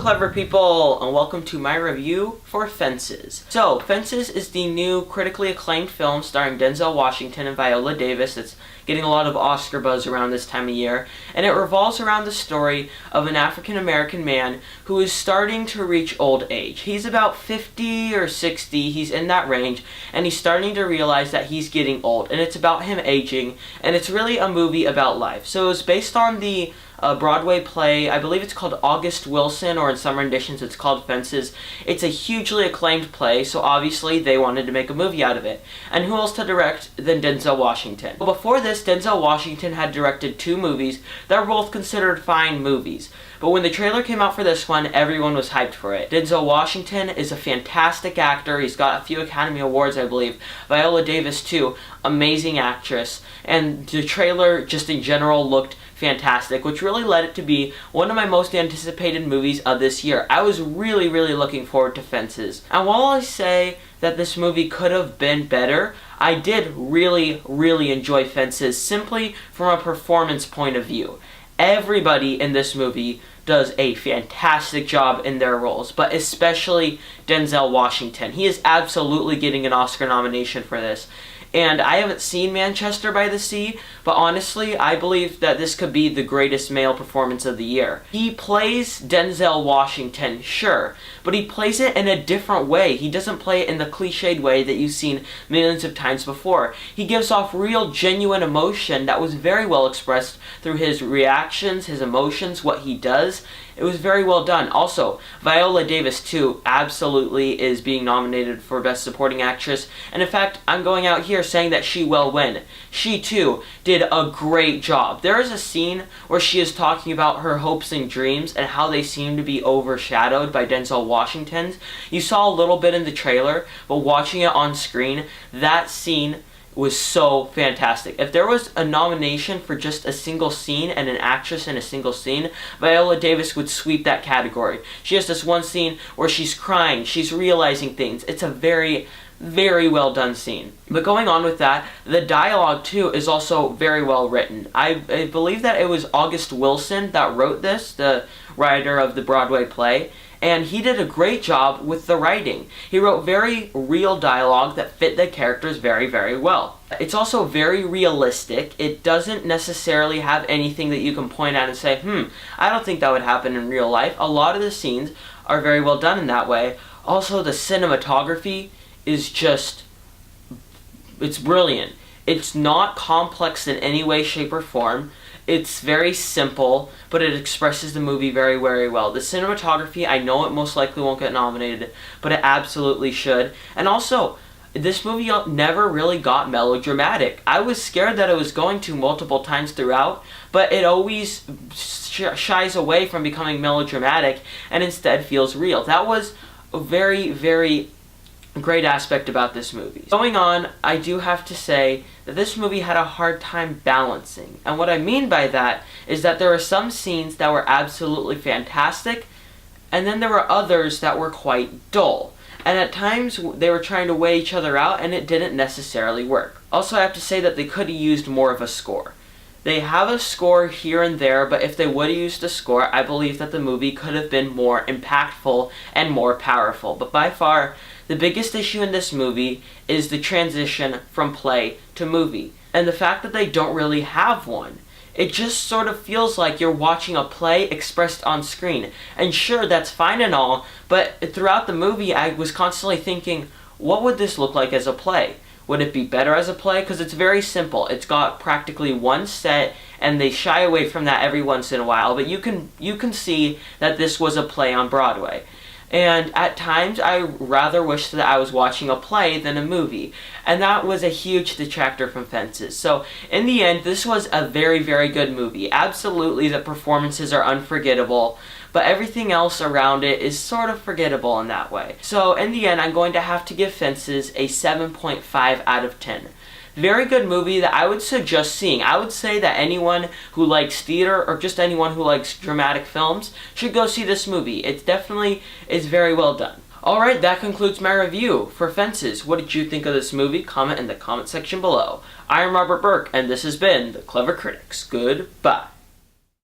clever people, and welcome to my review for Fences. So, Fences is the new critically acclaimed film starring Denzel Washington and Viola Davis that's getting a lot of Oscar buzz around this time of year, and it revolves around the story of an African-American man who is starting to reach old age. He's about 50 or 60, he's in that range, and he's starting to realize that he's getting old, and it's about him aging, and it's really a movie about life. So it was based on the Broadway play, I believe it's called August Wilson, or in some renditions it's called Fences. It's a hugely acclaimed play, so obviously they wanted to make a movie out of it. And who else to direct than Denzel Washington? Well, before this, Denzel Washington had directed 2 movies that were both considered fine movies. But when the trailer came out for this one, everyone was hyped for it. Denzel Washington is a fantastic actor. He's got a few Academy Awards, I believe. Viola Davis, too. Amazing actress. And the trailer, just in general, looked fantastic, which really led it to be one of my most anticipated movies of this year. I was really looking forward to Fences. And while I say that this movie could have been better, I did really enjoy Fences simply from a performance point of view. Everybody in this movie does a fantastic job in their roles, but especially Denzel Washington. He is absolutely getting an Oscar nomination for this. And I haven't seen Manchester by the Sea, but honestly, I believe that this could be the greatest male performance of the year. He plays Denzel Washington, sure, but he plays it in a different way. He doesn't play it in the cliched way that you've seen millions of times before. He gives off real, genuine emotion that was very well expressed through his reactions, his emotions, what he does. It was very well done. Also, Viola Davis, too, absolutely is being nominated for Best Supporting Actress. And in fact, I'm going out here saying that she will win. She, too, did a great job. There is a scene where she is talking about her hopes and dreams and how they seem to be overshadowed by Denzel Washington's. You saw a little bit in the trailer, but watching it on screen, that scene was so fantastic. If there was a nomination for just a single scene and an actress in a single scene, Viola Davis would sweep that category. She has this one scene where she's crying, she's realizing things. It's a very well done scene. But going on with that, the dialogue too is also very well written. I believe that it was August Wilson that wrote this, the writer of the Broadway play, and he did a great job with the writing. He wrote very real dialogue that fit the characters very well. It's also very realistic. It doesn't necessarily have anything that you can point at and say, I don't think that would happen in real life. A lot of the scenes are very well done in that way. Also, the cinematography is it's brilliant. It's not complex in any way, shape, or form. It's very simple, but it expresses the movie very well. The cinematography, I know it most likely won't get nominated, but it absolutely should. And also, this movie never really got melodramatic. I was scared that it was going to multiple times throughout, but it always shies away from becoming melodramatic and instead feels real. That was a very great aspect about this movie. Going on, I do have to say that this movie had a hard time balancing. And what I mean by that is that there were some scenes that were absolutely fantastic, and then there were others that were quite dull. And at times, they were trying to weigh each other out, and it didn't necessarily work. Also, I have to say that they could have used more of a score. They have a score here and there, but if they would have used a score, I believe that the movie could have been more impactful and more powerful. But by far, the biggest issue in this movie is the transition from play to movie, and the fact that they don't really have one. It just sort of feels like you're watching a play expressed on screen. And sure, that's fine and all, but throughout the movie I was constantly thinking, what would this look like as a play? Would it be better as a play? Because it's very simple. It's got practically one set, and they shy away from that every once in a while, but you can see that this was a play on Broadway. And at times, I rather wish that I was watching a play than a movie. And that was a huge detractor from Fences. So, in the end, this was a very good movie. Absolutely, the performances are unforgettable, but everything else around it is sort of forgettable in that way. So, in the end, I'm going to have to give Fences a 7.5 out of 10. Very good movie that I would suggest seeing. I would say that anyone who likes theater or just anyone who likes dramatic films should go see this movie. It definitely is very well done. Alright, that concludes my review for Fences. What did you think of this movie? Comment in the comment section below. I am Robert Burke, and this has been The Clever Critics. Goodbye.